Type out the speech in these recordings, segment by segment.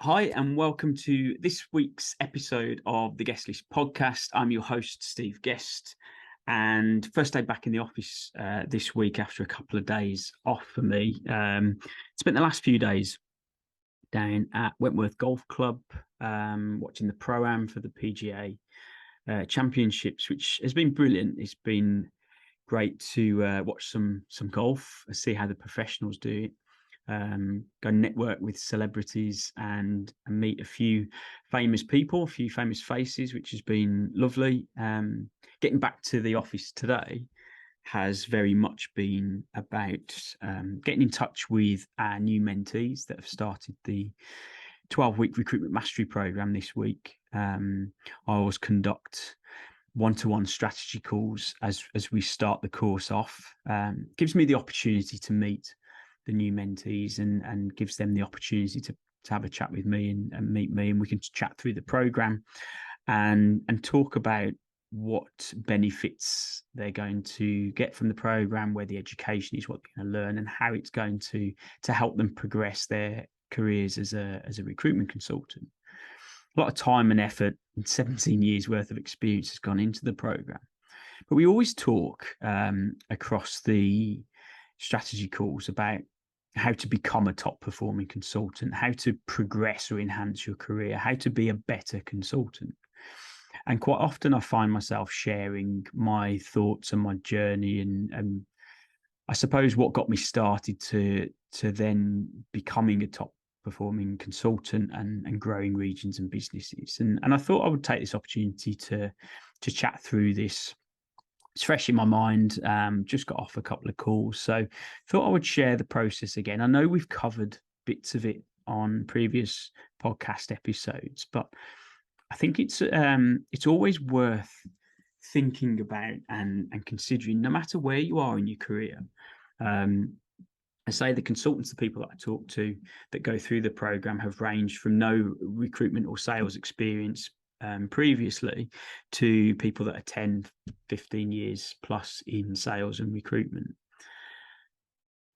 Hi, and welcome to this week's episode of the Guest List podcast. I'm your host, Steve Guest, and first day back in the office this week after a couple of days off for me. Spent the last few days down at Wentworth Golf Club, watching the Pro-Am for the PGA Championships, which has been brilliant. It's been great to watch some golf, see how the professionals do it. Go network with celebrities and meet a few famous people, a few famous faces, which has been lovely. Getting back to the office today has very much been about getting in touch with our new mentees that have started the 12-week recruitment mastery program this week. I always conduct one-to-one strategy calls as we start the course off. Gives me the opportunity to meet the new mentees and gives them the opportunity to have a chat with me and meet me, and we can chat through the program and talk about what benefits they're going to get from the program, where the education is, what they're going to learn, and how it's going to help them progress their careers as a recruitment consultant. A lot of time and effort and 17 years worth of experience has gone into the program, but we always talk across the strategy calls about how to become a top performing consultant, how to progress or enhance your career, how to be a better consultant. And quite often I find myself sharing my thoughts and my journey and I suppose what got me started to then becoming a top performing consultant and growing regions and businesses. And I thought I would take this opportunity to chat through this. It's fresh in my mind. Just got off a couple of calls, so thought I would share the process again. I know we've covered bits of it on previous podcast episodes, but I think it's always worth thinking about and considering, no matter where you are in your career. I say the consultants, the people that I talk to that go through the program have ranged from no recruitment or sales experience previously to people that are 10, 15 years plus in sales and recruitment.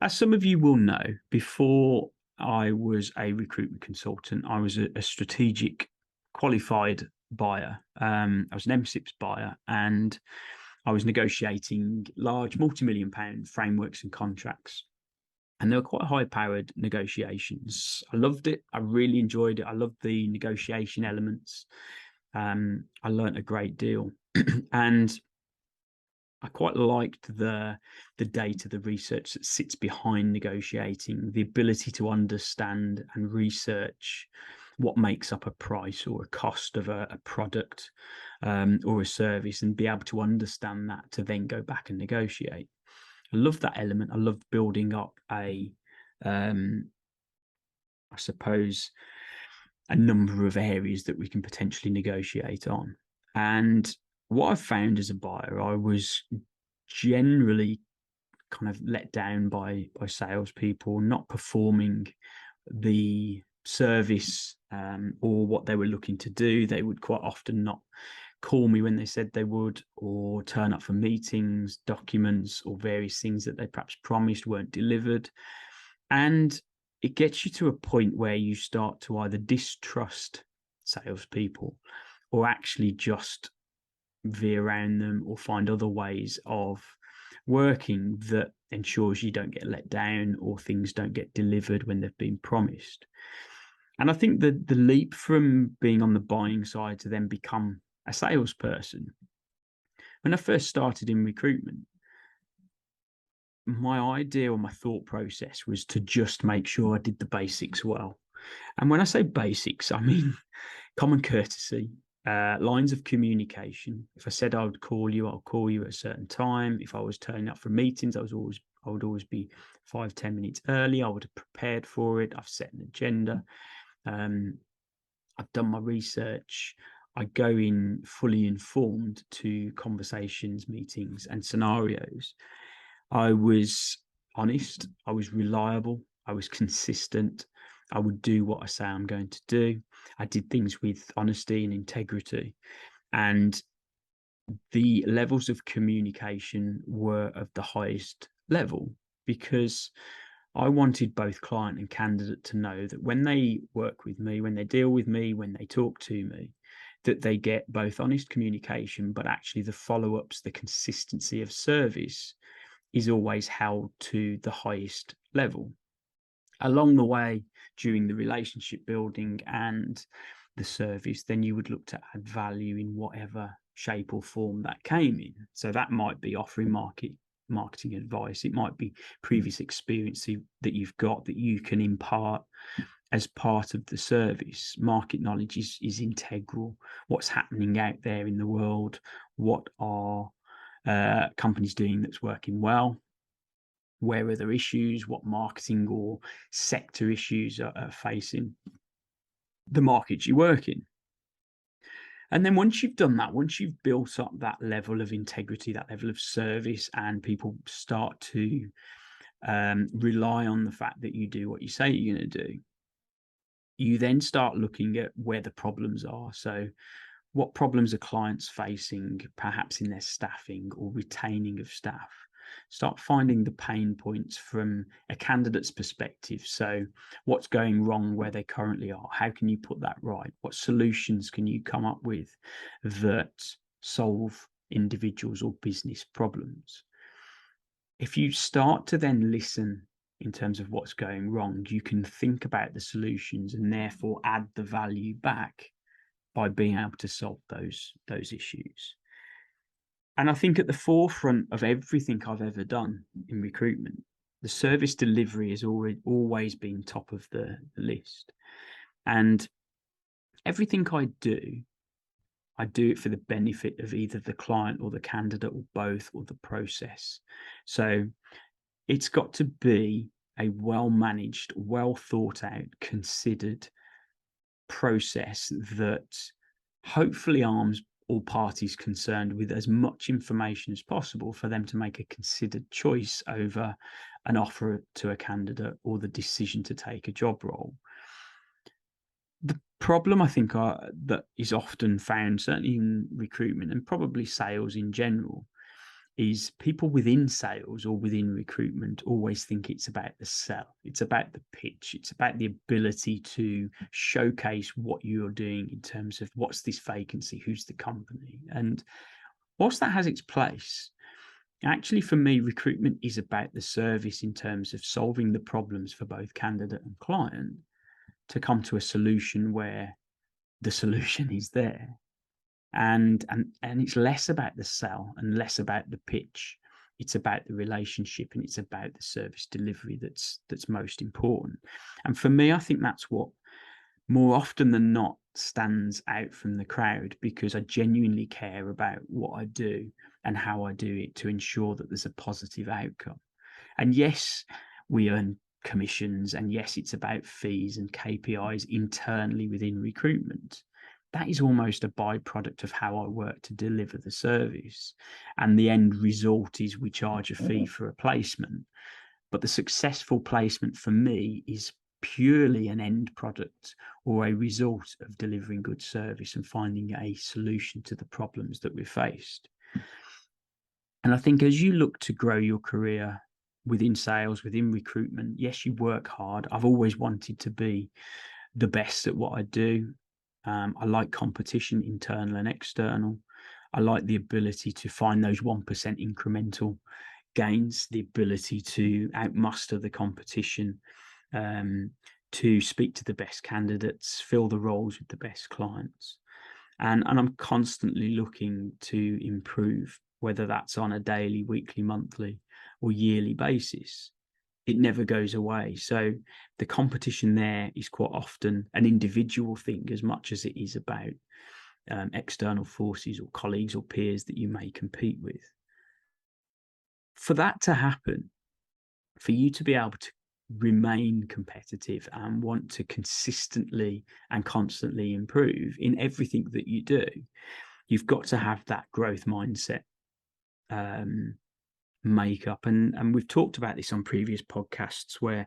As some of you will know, before I was a recruitment consultant, I was a strategic qualified buyer. I was an MSIPS buyer, and I was negotiating large multi-million pound frameworks and contracts. And they were quite high-powered negotiations. I loved it. I really enjoyed it. I loved the negotiation elements. I learned a great deal, and I quite liked the data, the research that sits behind negotiating, the ability to understand and research what makes up a price or a cost of a product or a service, and be able to understand that to then go back and negotiate. I love that element. I love building up I suppose, a number of areas that we can potentially negotiate on. And what I've found as a buyer, I was generally kind of let down by salespeople not performing the service or what they were looking to do. They would quite often not call me when they said they would, or turn up for meetings, documents, or various things that they perhaps promised weren't delivered. And it gets you to a point where you start to either distrust salespeople or actually just veer around them or find other ways of working that ensures you don't get let down or things don't get delivered when they've been promised. And I think that the leap from being on the buying side to then become a salesperson, when I first started in recruitment, my idea or my thought process was to just make sure I did the basics well. And when I say basics, I mean common courtesy, lines of communication. If I said I would call you, I'll call you at a certain time. If I was turning up for meetings, I would always be 5-10 minutes early. I would have prepared for it. I've set an agenda. I've done my research. I go in fully informed to conversations, meetings, and scenarios. I was honest. I was reliable. I was consistent. I would do what I say I'm going to do. I did things with honesty and integrity. And the levels of communication were of the highest level, because I wanted both client and candidate to know that when they work with me, when they deal with me, when they talk to me, that they get both honest communication, but actually the follow-ups, the consistency of service is always held to the highest level. Along the way, during the relationship building and the service, then you would look to add value in whatever shape or form that came in. So that might be offering marketing advice. It might be previous experience that you've got that you can impart as part of the service. Market knowledge is integral. What's happening out there in the world? What are companies doing that's working well? Where are there issues? What marketing or sector issues are facing the markets you work in? And then once you've done that, once you've built up that level of integrity, that level of service, and people start to rely on the fact that you do what you say you're going to do, you then start looking at where the problems are. So what problems are clients facing, perhaps in their staffing or retaining of staff? Start finding the pain points from a candidate's perspective. So what's going wrong where they currently are? How can you put that right? What solutions can you come up with that solve individuals or business problems? If you start to then listen in terms of what's going wrong, you can think about the solutions and therefore add the value back by being able to solve those issues. And I think at the forefront of everything I've ever done in recruitment, the service delivery has always been top of the list. And everything I do it for the benefit of either the client or the candidate or both or the process. So it's got to be a well-managed, well thought out, considered process that hopefully arms all parties concerned with as much information as possible for them to make a considered choice over an offer to a candidate or the decision to take a job role. The problem I think that is often found, certainly in recruitment and probably sales in general, is people within sales or within recruitment always think it's about the sell. It's about the pitch. It's about the ability to showcase what you're doing in terms of what's this vacancy, who's the company. And whilst that has its place, actually for me, recruitment is about the service in terms of solving the problems for both candidate and client to come to a solution where the solution is there. And it's less about the sell and less about the pitch. It's about the relationship and it's about the service delivery that's most important. And for me, I think that's what more often than not stands out from the crowd, because I genuinely care about what I do and how I do it to ensure that there's a positive outcome. And yes, we earn commissions, and yes, it's about fees and KPIs internally within recruitment. That is almost a byproduct of how I work to deliver the service. And the end result is we charge a fee for a placement. But the successful placement for me is purely an end product or a result of delivering good service and finding a solution to the problems that we're faced. And I think as you look to grow your career within sales, within recruitment, yes, you work hard. I've always wanted to be the best at what I do. I like competition, internal and external. I like the ability to find those 1% incremental gains, the ability to outmuster the competition, to speak to the best candidates, fill the roles with the best clients. And I'm constantly looking to improve, whether that's on a daily, weekly, monthly, or yearly basis. It never goes away. So the competition there is quite often an individual thing as much as it is about external forces or colleagues or peers that you may compete with. For that to happen, for you to be able to remain competitive and want to consistently and constantly improve in everything that you do, you've got to have that growth mindset makeup. And we've talked about this on previous podcasts, where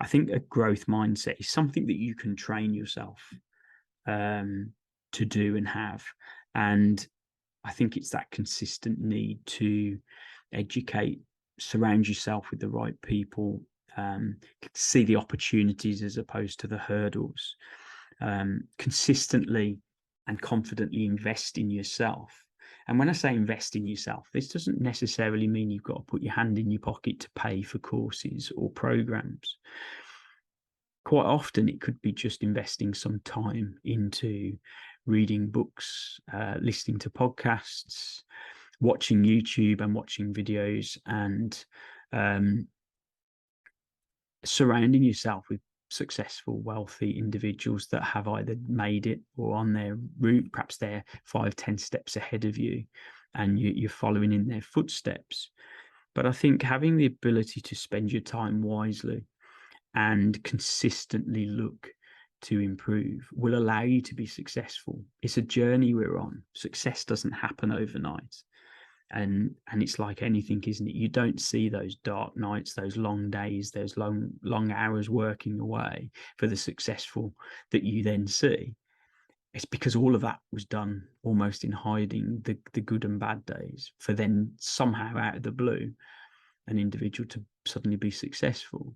I think a growth mindset is something that you can train yourself to do and have. And I think it's that consistent need to educate, surround yourself with the right people, see the opportunities as opposed to the hurdles, consistently and confidently invest in yourself. And when I say invest in yourself, this doesn't necessarily mean you've got to put your hand in your pocket to pay for courses or programs. Quite often, it could be just investing some time into reading books, listening to podcasts, watching YouTube and watching videos, and surrounding yourself with successful, wealthy individuals that have either made it or on their route. Perhaps they're 5-10 steps ahead of you and you're following in their footsteps. But I think having the ability to spend your time wisely and consistently look to improve will allow you to be successful. It's a journey we're on. Success doesn't happen overnight. And it's like anything, isn't it? You don't see those dark nights, those long days, those long hours working away for the successful that you then see. It's because all of that was done almost in hiding, the good and bad days, for then somehow out of the blue, an individual to suddenly be successful.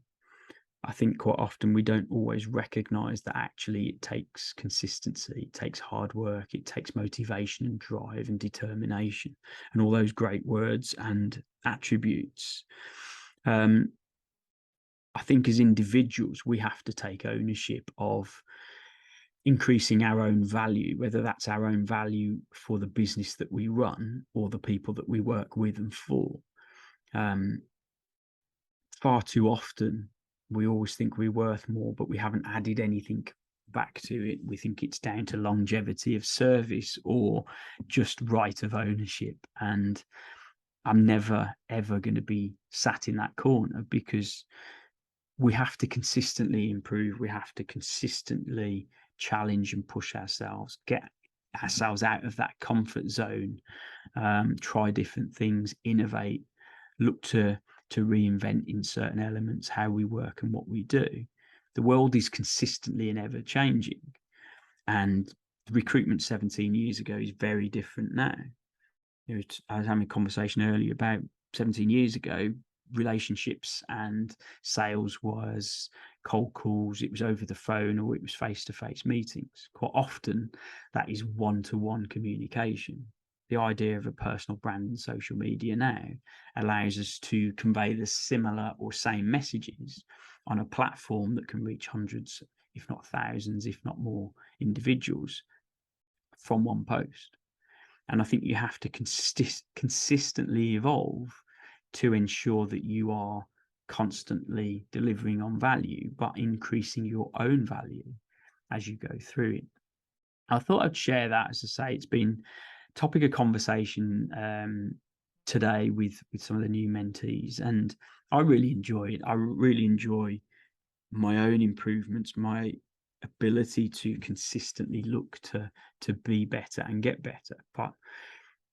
I think quite often we don't always recognize that actually it takes consistency, it takes hard work, it takes motivation and drive and determination and all those great words and attributes. I think as individuals, we have to take ownership of increasing our own value, whether that's our own value for the business that we run or the people that we work with and for. Far too often, we always think we're worth more, but we haven't added anything back to it. We think it's down to longevity of service or just right of ownership. And I'm never, ever going to be sat in that corner, because we have to consistently improve. We have to consistently challenge and push ourselves, get ourselves out of that comfort zone, try different things, innovate, look to reinvent in certain elements how we work and what we do. The world is consistently and ever changing, and recruitment 17 years ago is very different now. I was having a conversation earlier about 17 years ago, relationships and sales was cold calls, it was over the phone, or it was face-to-face meetings. Quite often that is one-to-one communication. The idea of a personal brand in social media now allows us to convey the similar or same messages on a platform that can reach hundreds, if not thousands, if not more individuals from one post. And I think you have to consistently evolve to ensure that you are constantly delivering on value, but increasing your own value as you go through it. I thought I'd share that. As I say, it's been topic of conversation today with some of the new mentees, and I really enjoy it. I really enjoy my own improvements, my ability to consistently look to be better and get better. But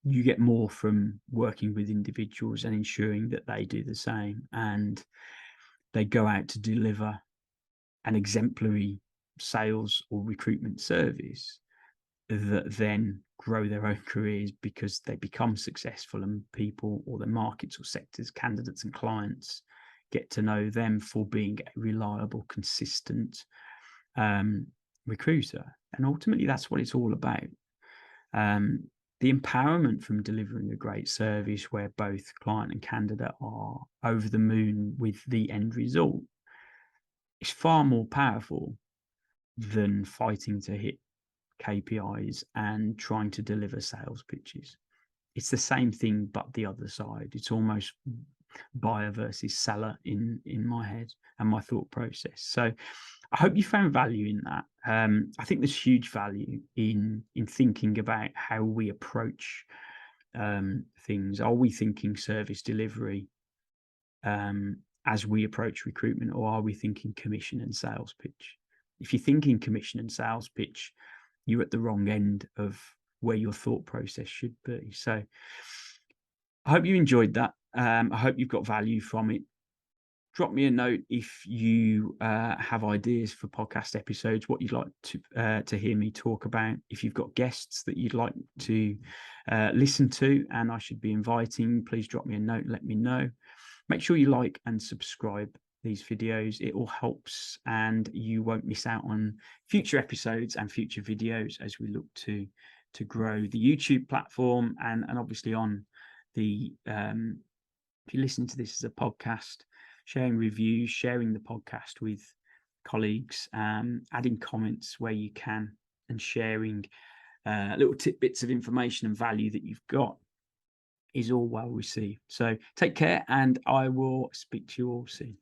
you get more from working with individuals and ensuring that they do the same and they go out to deliver an exemplary sales or recruitment service that then grow their own careers because they become successful, and people or the markets or sectors, candidates and clients get to know them for being a reliable, consistent recruiter. And ultimately, that's what it's all about. The empowerment from delivering a great service where both client and candidate are over the moon with the end result is far more powerful than fighting to hit KPIs and trying to deliver sales pitches. It's the same thing, but the other side. It's almost buyer versus seller in my head and my thought process. So I hope you found value in that. I think there's huge value in thinking about how we approach things. Are we thinking service delivery as we approach recruitment, or are we thinking commission and sales pitch? If you're thinking commission and sales pitch, you're at the wrong end of where your thought process should be. So I hope you enjoyed that. I hope you've got value from it. Drop me a note if you have ideas for podcast episodes, what you'd like to hear me talk about. If you've got guests that you'd like to listen to and I should be inviting, please drop me a note, let me know. Make sure you like and subscribe these videos. It all helps, and you won't miss out on future episodes and future videos as we look to grow the YouTube platform, and obviously on the if you're listening to this as a podcast, sharing reviews, sharing the podcast with colleagues, adding comments where you can, and sharing little tidbits of information and value that you've got is all well received. So take care, and I will speak to you all soon.